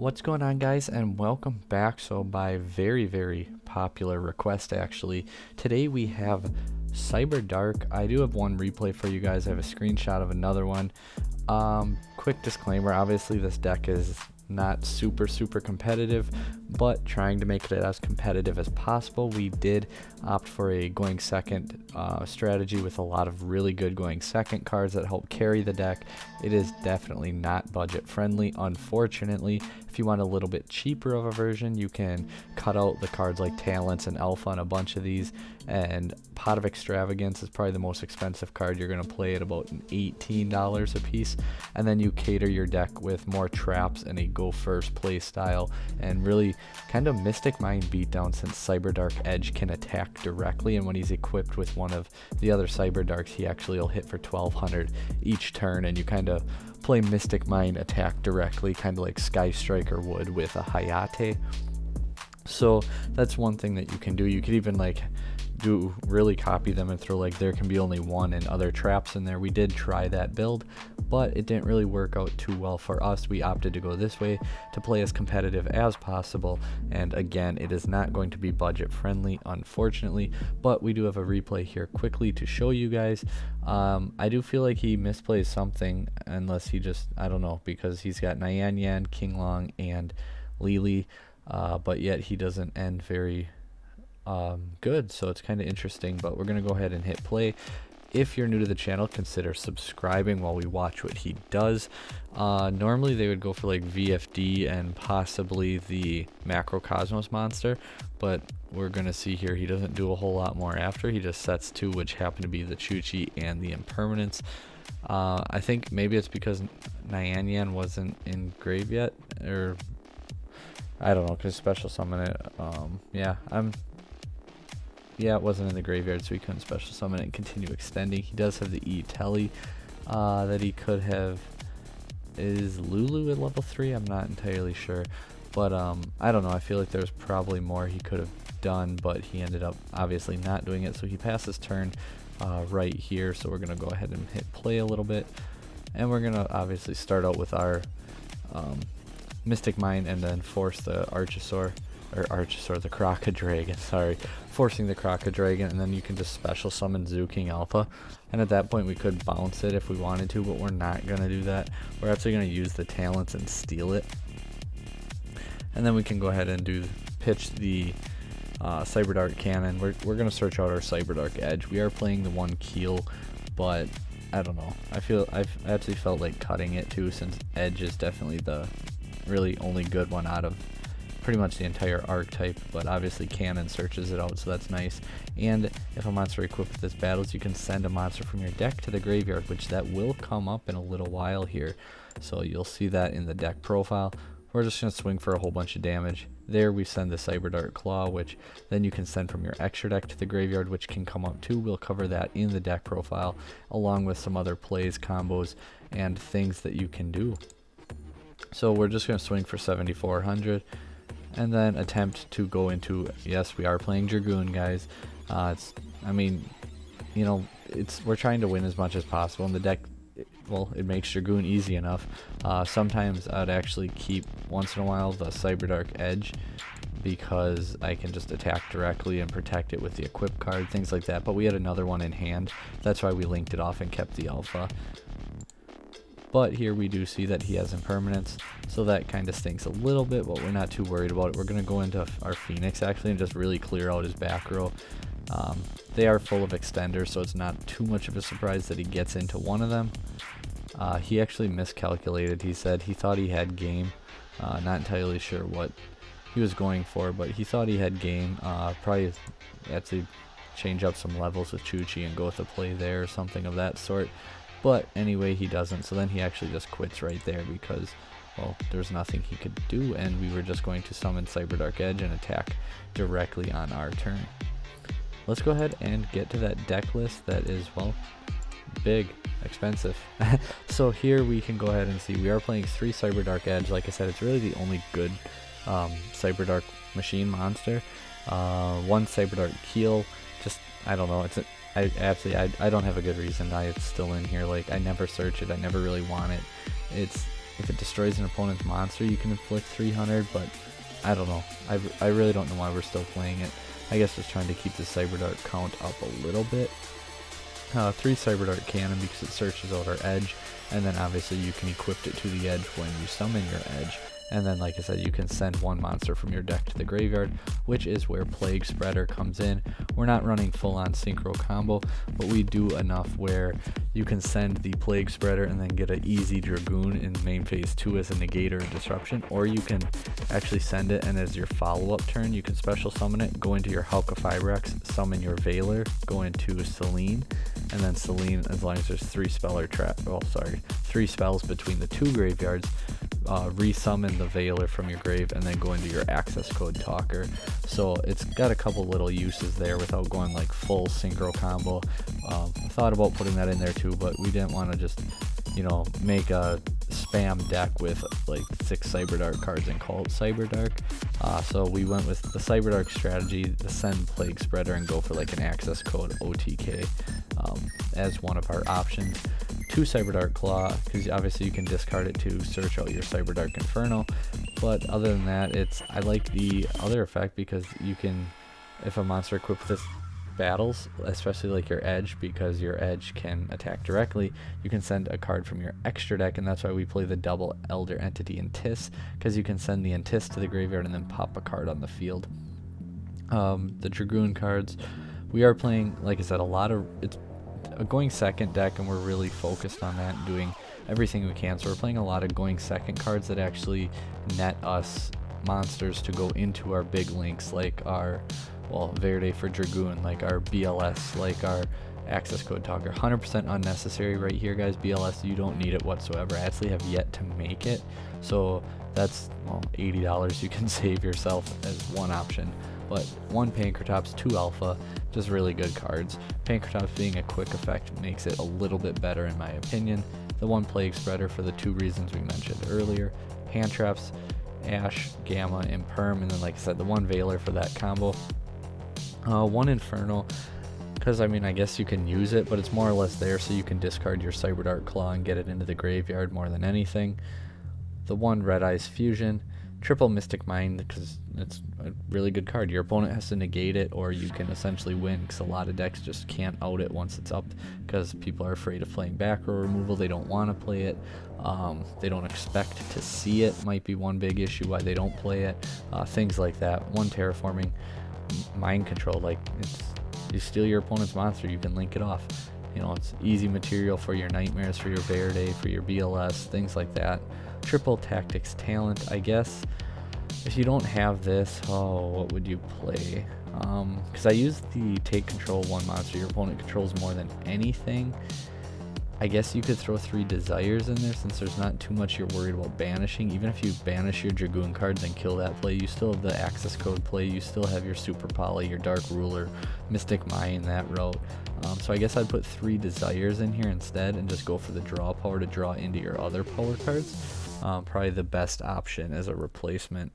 What's going on, guys, and welcome back. So by very popular request, actually, today we have CyberDark. I do have one replay for you guys. I have a screenshot of another one. Quick disclaimer, obviously this deck is not super competitive, but trying to make it as competitive as possible. We did opt for a going second strategy with a lot of really good going second cards that help carry the deck. It is definitely not budget friendly, unfortunately. If you want a little bit cheaper of a version, you can cut out the cards like Talents and Alpha and a bunch of these, and Pot of Extravagance is probably the most expensive card you're going to play at about $18 a piece, and then you cater your deck with more traps and a go first play style, and really kind of Mystic Mind beatdown, since CyberDark Edge can attack directly, and when he's equipped with one of the other CyberDarks, he actually will hit for 1200 each turn, and you kind of play Mystic Mind attack directly, kind of like Sky Striker would with a Hayate. So that's one thing that you can do. You could even like really copy them and throw like there can be only one and other traps in there. We did try that build, but it didn't really work out too well for us. We opted to go this way to play as competitive as possible, and again, it is not going to be budget friendly, unfortunately, but we do have a replay here quickly to show you guys. I do feel like he misplays something, unless he just, I don't know, because he's got Nyan Yan, King Long, and Lili, but yet he doesn't end very good, so it's kind of interesting. But we're gonna go ahead and hit play. If you're new to the channel, consider subscribing while we watch what he does. Normally they would go for like VFD and possibly the Macrocosmos monster, but we're gonna see here he doesn't do a whole lot more after. He just sets two, which happen to be the Chuchi and the Impermanence. I think maybe it's because Nyan Yan wasn't in grave yet, or I don't know, because special summon it. Yeah, it wasn't in the graveyard, so he couldn't special summon it and continue extending. He does have the E-Telly that he could have. Is Lulu at level 3? I'm not entirely sure. But I don't know. I feel like there's probably more he could have done, but he ended up obviously not doing it. So he passes turn right here. So we're going to go ahead and hit play a little bit. And we're going to obviously start out with our Mystic Mind and then force the Archosaur. The Crocodragon, sorry, forcing the Crocodragon, and then you can just special summon Zoo King Alpha, and at that point we could bounce it if we wanted to, but we're not going to do that. We're actually going to use the Talents and steal it, and then we can go ahead and pitch the CyberDark Cannon. We're going to search out our CyberDark Edge. We are playing the one Keel, but I don't know, I've actually felt like cutting it too, since Edge is definitely the really only good one out of pretty much the entire archetype, but obviously Cannon searches it out, so that's nice. And if a monster equipped with this battles, you can send a monster from your deck to the graveyard, which that will come up in a little while here, so you'll see that in the deck profile. We're just going to swing for a whole bunch of damage. There we send the CyberDark Claw, which then you can send from your extra deck to the graveyard, which can come up too. We'll cover that in the deck profile, along with some other plays, combos, and things that you can do. So we're just going to swing for 7,400. And then attempt to go into, yes, we are playing Dragoon, guys. I mean, you know, we're trying to win as much as possible, and the deck, well, it makes Dragoon easy enough. Sometimes I'd actually keep, once in a while, the CyberDark Edge, because I can just attack directly and protect it with the equip card, things like that. But we had another one in hand. That's why we linked it off and kept the Alpha. But here we do see that he has Impermanence, so that kind of stinks a little bit, but we're not too worried about it. We're going to go into our Phoenix actually and just really clear out his back row. They are full of extenders, so it's not too much of a surprise that he gets into one of them. He actually miscalculated. He said he thought he had game. Not entirely sure what he was going for, but he thought he had game. Probably actually change up some levels with Chuchi and go with a play there or something of that sort. But anyway, he doesn't, so then he actually just quits right there because, well, there's nothing he could do, and we were just going to summon CyberDark Edge and attack directly on our turn. Let's go ahead and get to that deck list that is, well, big, expensive. So here we can go ahead and see we are playing 3 CyberDark Edge. Like I said, it's really the only good CyberDark machine monster. 1 CyberDark Keel, just, I don't know, I don't have a good reason why it's still in here. Like, I never search it, I never really want it. It's if it destroys an opponent's monster, you can inflict 300, but I don't know. I really don't know why we're still playing it. I guess just trying to keep the CyberDark count up a little bit. 3 CyberDark cannon because it searches out our edge, and then obviously you can equip it to the edge when you summon your edge. And then, like I said, you can send one monster from your deck to the graveyard, which is where Plague Spreader comes in. We're not running full-on synchro combo, but we do enough where you can send the Plague Spreader and then get an easy Dragoon in main phase 2 as a negator or disruption, or you can actually send it, and as your follow-up turn, you can special summon it, go into your Hulk of Fibrax, summon your Veiler, go into Selene, and then Selene, as long as there's 3 spells between the 2 graveyards, resummon the Veiler from your grave and then go into your access code talker. So it's got a couple little uses there without going like full synchro combo. I thought about putting that in there too, but we didn't want to just, you know, make a spam deck with like 6 CyberDark cards and call it CyberDark. So we went with the CyberDark strategy, the send Plague Spreader, and go for like an access code OTK as one of our options. 2 CyberDark Claw, because obviously you can discard it to search out your CyberDark Inferno, but other than that, I like the other effect because you can, if a monster equipped with this battles, especially like your edge, because your edge can attack directly, you can send a card from your extra deck, and that's why we play the double Elder Entity and Tis, because you can send the Entis to the graveyard and then pop a card on the field. The Dragoon cards, we are playing, like I said, it's a going second deck, and we're really focused on that and doing everything we can. So we're playing a lot of going second cards that actually net us monsters to go into our big links, like our, well, Verde for Dragoon, like our BLS, like our access code talker. 100% unnecessary right here, guys. BLS, you don't need it whatsoever. I actually have yet to make it, so that's, well, $80 you can save yourself as one option. But 1 Pancratops, 2 Alpha, just really good cards. Pancratops being a quick effect makes it a little bit better in my opinion. The 1 Plague Spreader for the 2 reasons we mentioned earlier. Hand Traps, Ash, Gamma, and Perm, and then like I said, the 1 Veiler for that combo. 1 Infernal, because I mean, I guess you can use it, but it's more or less there so you can discard your CyberDark Claw and get it into the graveyard more than anything. The 1 Red Eyes Fusion, triple Mystic Mind, because it's a really good card. Your opponent has to negate it, or you can essentially win, because a lot of decks just can't out it once it's up, because people are afraid of playing back row removal. They don't want to play it. They don't expect to see it, might be one big issue why they don't play it. Things like that. 1 Terraforming, Mind Control, like you steal your opponent's monster, you can link it off. You know, it's easy material for your Nightmares, for your Verde, for your BLS, things like that. Triple Tactics Talent, I guess. If you don't have this, what would you play? Because I use the take control 1 monster your opponent controls more than anything. I guess you could throw 3 Desires in there, since there's not too much you're worried about banishing. Even if you banish your Dragoon cards and kill that play, you still have the access code play, you still have your Super Poly, your Dark Ruler, Mystic Mind, that route. So I guess I'd put 3 Desires in here instead and just go for the draw power to draw into your other power cards. Probably the best option as a replacement.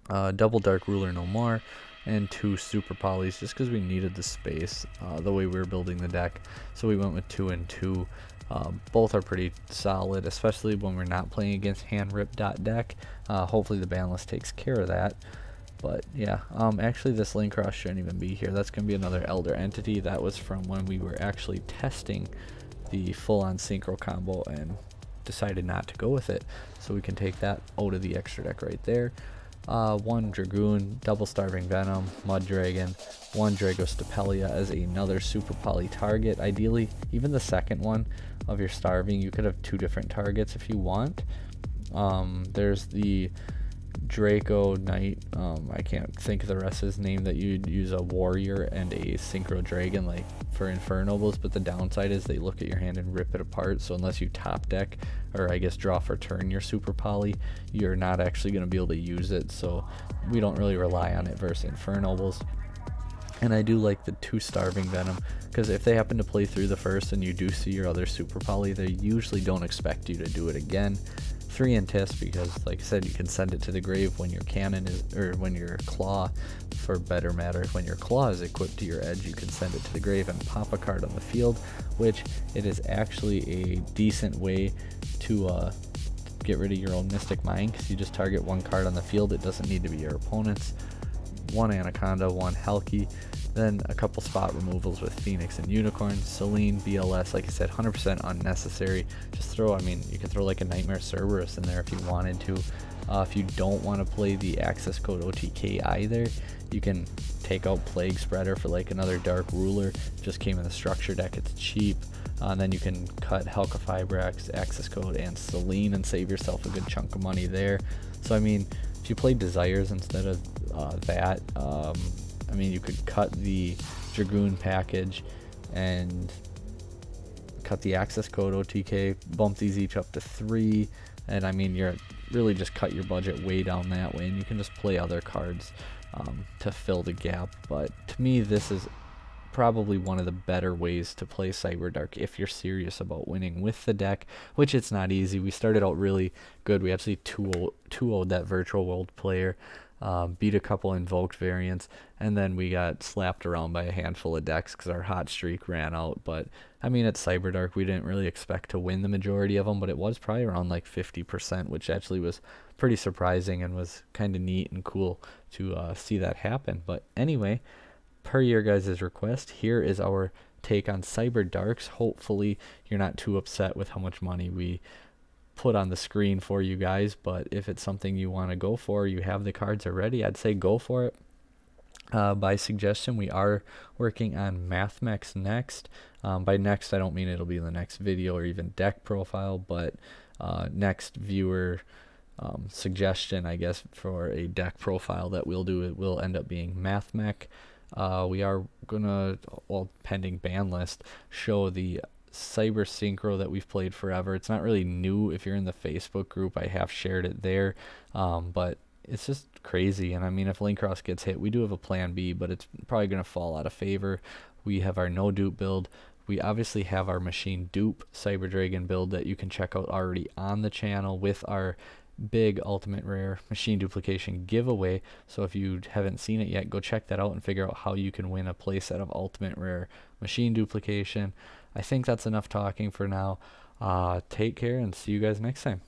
Double Dark Ruler no more, and 2 Super Polys just because we needed the space the way we were building the deck, so we went with 2 and 2. Both are pretty solid, especially when we're not playing against hand-rip.deck. Hopefully the ban list takes care of that. But yeah, actually this link cross shouldn't even be here. That's going to be another Elder Entity. That was from when we were actually testing the full-on synchro combo and decided not to go with it, so we can take that out of the extra deck right there. 1 Dragoon, double Starving Venom, Mud Dragon, 1 Dragostapelia as another Super Poly target. Ideally, even the second one of your Starving, you could have 2 different targets if you want. There's the Draco Knight, I can't think of the rest of his name, that you'd use a Warrior and a Synchro Dragon like for Infernobles, but the downside is they look at your hand and rip it apart, so unless you top deck, or I guess draw for turn your Super Poly, you're not actually going to be able to use it, so we don't really rely on it versus Infernobles. And I do like the 2 Starving Venom, because if they happen to play through the first and you do see your other Super Poly, they usually don't expect you to do it again. 3 Entis, because like I said, you can send it to the grave when your cannon is, or when your claw, for better matter, when your claw is equipped to your edge, you can send it to the grave and pop a card on the field, which it is actually a decent way to get rid of your own Mystic Mine because you just target one card on the field. It doesn't need to be your opponent's. One Anaconda, one Helki, then a couple spot removals with Phoenix and Unicorn. Selene, BLS, like I said, 100% unnecessary. Just throw, I mean, you can throw like a Nightmare Cerberus in there if you wanted to. If you don't want to play the access code OTK either, you can take out Plague Spreader for like another Dark Ruler. Just came in the structure deck, it's cheap. And then you can cut Helka Fibrax, access code, and Selene and save yourself a good chunk of money there. So I mean, if you play Desires instead of that, I mean, you could cut the Dragoon package and cut the access code OTK, bump these each up to 3, and I mean, you're really just cut your budget way down that way, and you can just play other cards to fill the gap. But to me, this is probably one of the better ways to play CyberDark if you're serious about winning with the deck, which it's not easy. We started out really good. We actually 2-0'd that Virtual World player, beat a couple invoked variants, and then we got slapped around by a handful of decks because our hot streak ran out. But I mean, at CyberDark, we didn't really expect to win the majority of them, but it was probably around like 50%, which actually was pretty surprising and was kind of neat and cool to see that happen. But anyway, per your guys' request, here is our take on CyberDarks. Hopefully you're not too upset with how much money we put on the screen for you guys, but if it's something you want to go for, you have the cards already, I'd say go for it. By suggestion, we are working on MathMex next. By next, I don't mean it'll be the next video or even deck profile, but next viewer suggestion, I guess, for a deck profile that we'll do, it will end up being MathMech. We are gonna, well, pending ban list, show the Cyber Synchro that we've played forever. It's not really new. If you're in the Facebook group, I have shared it there, but it's just crazy. And I mean, if Link Cross gets hit, we do have a plan B, but it's probably going to fall out of favor. We have our no dupe build. We obviously have our machine dupe Cyber Dragon build that you can check out already on the channel with our big ultimate rare machine duplication giveaway. So if you haven't seen it yet, go check that out and figure out how you can win a playset of ultimate rare machine duplication. I think that's enough talking for now. Take care and see you guys next time.